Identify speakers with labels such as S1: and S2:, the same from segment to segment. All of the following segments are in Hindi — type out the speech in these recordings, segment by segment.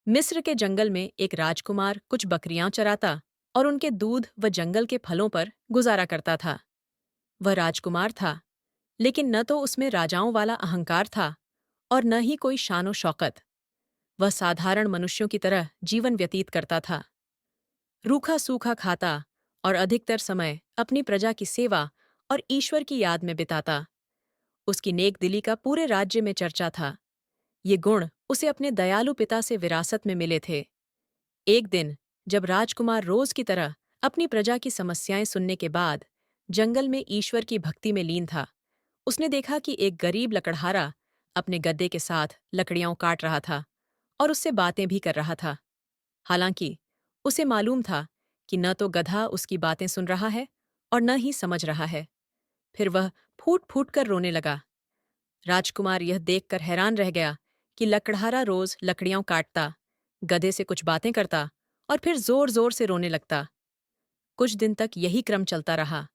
S1: मिस्र के जंगल में एक राजकुमार कुछ बकरियां चराता और उनके दूध व जंगल के फलों पर गुजारा करता था। वह राजकुमार था, लेकिन न तो उसमें राजाओं वाला अहंकार था और न ही कोई शानो शौकत। वह साधारण मनुष्यों की तरह जीवन व्यतीत करता था, रूखा सूखा खाता और अधिकतर समय अपनी प्रजा की सेवा और ईश्वर की याद में बिताता। उसकी नेक दिली का पूरे राज्य में चर्चा था। ये गुण उसे अपने दयालु पिता से विरासत में मिले थे। एक दिन जब राजकुमार रोज की तरह अपनी प्रजा की समस्याएं सुनने के बाद जंगल में ईश्वर की भक्ति में लीन था, उसने देखा कि एक गरीब लकड़हारा अपने गद्दे के साथ लकड़ियां काट रहा था और उससे बातें भी कर रहा था। हालांकि उसे मालूम था कि न तो गधा उसकी बातें सुन रहा है और न ही समझ रहा है। फिर वह फूट फूट कर रोने लगा। राजकुमार यह देखकर हैरान रह गया कि लकड़हारा रोज लकड़ियां काटता, गधे से कुछ बातें करता और फिर जोर जोर से रोने लगता। कुछ दिन तक यही क्रम चलता रहा।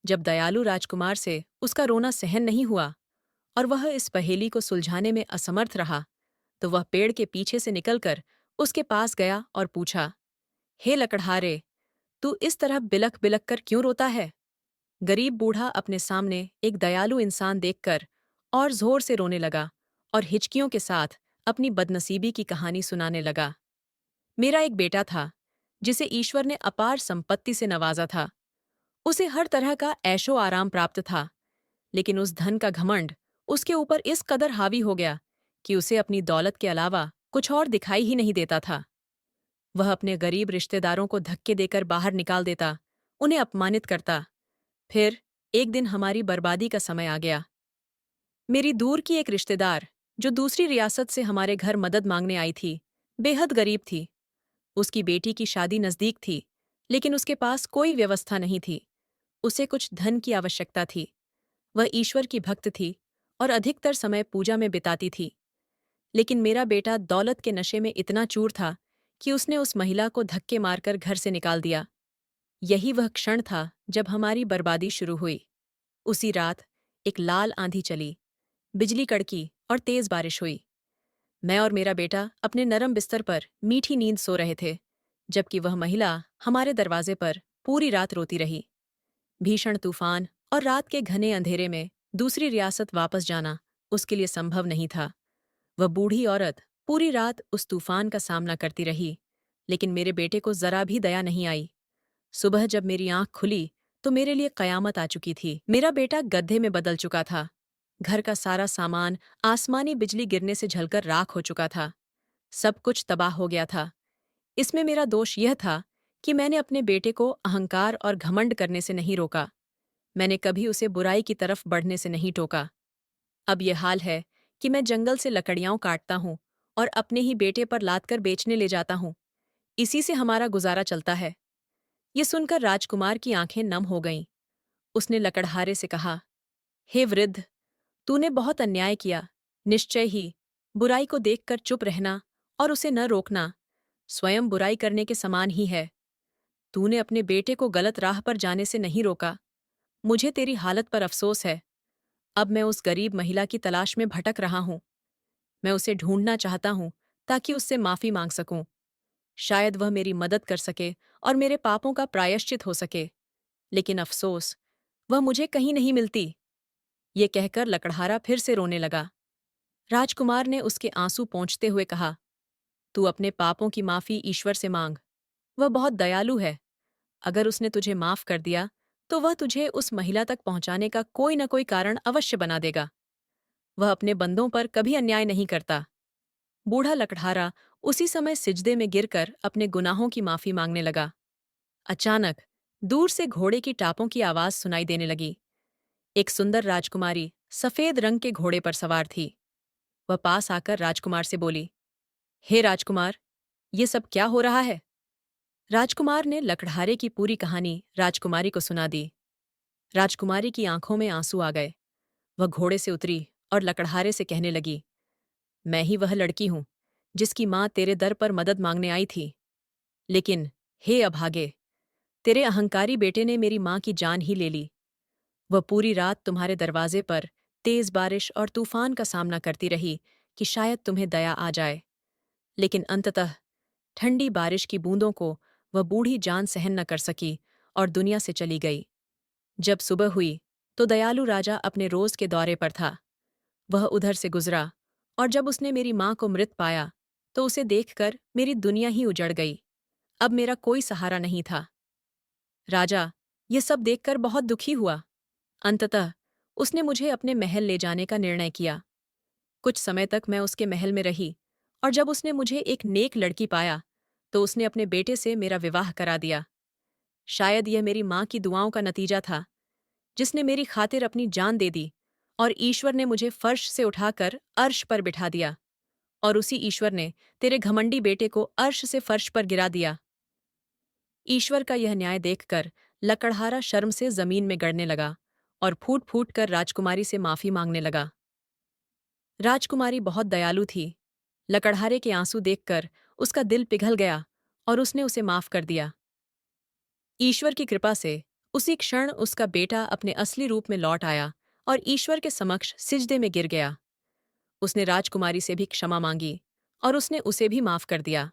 S1: जब दयालु राजकुमार से उसका रोना सहन नहीं हुआ और वह इस पहेली को सुलझाने में असमर्थ रहा, तो वह पेड़ के पीछे से निकलकर उसके पास गया और पूछा, हे लकड़हारे, तू इस तरह बिलख बिलख कर क्यों रोता है? गरीब बूढ़ा अपने सामने एक दयालु इंसान देखकर और जोर से रोने लगा और हिचकियों के साथ अपनी बदनसीबी की कहानी सुनाने लगा। मेरा एक बेटा था, जिसे ईश्वर ने अपार संपत्ति से नवाजा था। उसे हर तरह का ऐशो आराम प्राप्त था, लेकिन उस धन का घमंड उसके ऊपर इस कदर हावी हो गया कि उसे अपनी दौलत के अलावा कुछ और दिखाई ही नहीं देता था। वह अपने गरीब रिश्तेदारों को धक्के देकर बाहर निकाल देता, उन्हें अपमानित करता। फिर एक दिन हमारी बर्बादी का समय आ गया। मेरी दूर की एक रिश्तेदार, जो दूसरी रियासत से हमारे घर मदद मांगने आई थी, बेहद गरीब थी। उसकी बेटी की शादी नजदीक थी, लेकिन उसके पास कोई व्यवस्था नहीं थी। उसे कुछ धन की आवश्यकता थी। वह ईश्वर की भक्त थी और अधिकतर समय पूजा में बिताती थी। लेकिन मेरा बेटा दौलत के नशे में इतना चूर था कि उसने उस महिला को धक्के मारकर घर से निकाल दिया। यही वह क्षण था जब हमारी बर्बादी शुरू हुई। उसी रात एक लाल आंधी चली, बिजली कड़की और तेज बारिश हुई। मैं और मेरा बेटा अपने नरम बिस्तर पर मीठी नींद सो रहे थे, जबकि वह महिला हमारे दरवाजे पर पूरी रात रोती रही। भीषण तूफान और रात के घने अंधेरे में दूसरी रियासत वापस जाना उसके लिए संभव नहीं था। वह बूढ़ी औरत पूरी रात उस तूफान का सामना करती रही, लेकिन मेरे बेटे को जरा भी दया नहीं आई। सुबह जब मेरी आंख खुली तो मेरे लिए कयामत आ चुकी थी। मेरा बेटा गड्ढे में बदल चुका था। घर का सारा सामान आसमानी बिजली गिरने से झलकर राख हो चुका था। सब कुछ तबाह हो गया था। इसमें मेरा दोष यह था कि मैंने अपने बेटे को अहंकार और घमंड करने से नहीं रोका। मैंने कभी उसे बुराई की तरफ बढ़ने से नहीं टोका। अब यह हाल है कि मैं जंगल से लकड़ियां काटता हूँ और अपने ही बेटे पर लाद कर बेचने ले जाता हूँ। इसी से हमारा गुजारा चलता है। ये सुनकर राजकुमार की आंखें नम हो गईं। उसने लकड़हारे से कहा, हे वृद्ध, तूने बहुत अन्याय किया। निश्चय ही बुराई को देखकर चुप रहना और उसे न रोकना स्वयं बुराई करने के समान ही है। तूने अपने बेटे को गलत राह पर जाने से नहीं रोका। मुझे तेरी हालत पर अफसोस है। अब मैं उस गरीब महिला की तलाश में भटक रहा हूं। मैं उसे ढूंढना चाहता हूं ताकि उससे माफी मांग सकूं। शायद वह मेरी मदद कर सके और मेरे पापों का प्रायश्चित हो सके। लेकिन अफसोस, वह मुझे कहीं नहीं मिलती। ये कहकर लकड़हारा फिर से रोने लगा। राजकुमार ने उसके आंसू पोंछते हुए कहा, तू अपने पापों की माफी ईश्वर से मांग। वह बहुत दयालु है। अगर उसने तुझे माफ कर दिया तो वह तुझे उस महिला तक पहुंचाने का कोई न कोई कारण अवश्य बना देगा। वह अपने बंदों पर कभी अन्याय नहीं करता। बूढ़ा लकड़हारा उसी समय सिजदे में गिरकर अपने गुनाहों की माफी मांगने लगा। अचानक दूर से घोड़े की टापों की आवाज सुनाई देने लगी। एक सुंदर राजकुमारी सफेद रंग के घोड़े पर सवार थी। वह पास आकर राजकुमार से बोली, हे राजकुमार, ये सब क्या हो रहा है? राजकुमार ने लकड़हारे की पूरी कहानी राजकुमारी को सुना दी। राजकुमारी की आंखों में आंसू आ गए। वह घोड़े से उतरी और लकड़हारे से कहने लगी, मैं ही वह लड़की हूं जिसकी मां तेरे दर पर मदद मांगने आई थी। लेकिन हे अभागे, तेरे अहंकारी बेटे ने मेरी मां की जान ही ले ली। वह पूरी रात तुम्हारे दरवाजे पर तेज बारिश और तूफान का सामना करती रही कि शायद तुम्हें दया आ जाए। लेकिन अंततः ठंडी बारिश की बूंदों को वह बूढ़ी जान सहन न कर सकी और दुनिया से चली गई। जब सुबह हुई तो दयालु राजा अपने रोज के दौरे पर था। वह उधर से गुजरा और जब उसने मेरी माँ को मृत पाया तो उसे देखकर मेरी दुनिया ही उजड़ गई। अब मेरा कोई सहारा नहीं था। राजा ये सब देखकर बहुत दुखी हुआ। अंततः उसने मुझे अपने महल ले जाने का निर्णय किया। कुछ समय तक मैं उसके महल में रही और जब उसने मुझे एक नेक लड़की पाया तो उसने अपने बेटे से मेरा विवाह करा दिया। शायद यह मेरी माँ की दुआओं का नतीजा था, जिसने मेरी खातिर अपनी जान दे दी और ईश्वर ने मुझे फर्श से उठाकर अर्श पर बिठा दिया और उसी ईश्वर ने तेरे घमंडी बेटे को अर्श से फर्श पर गिरा दिया। ईश्वर का यह न्याय देखकर लकड़हारा शर्म से जमीन में गड़ने लगा और फूट फूट कर राजकुमारी से माफी मांगने लगा। राजकुमारी बहुत दयालु थी। लकड़हारे के आंसू देखकर उसका दिल पिघल गया और उसने उसे माफ कर दिया। ईश्वर की कृपा से उसी क्षण उसका बेटा अपने असली रूप में लौट आया और ईश्वर के समक्ष सिजदे में गिर गया। उसने राजकुमारी से भी क्षमा मांगी और उसने उसे भी माफ कर दिया।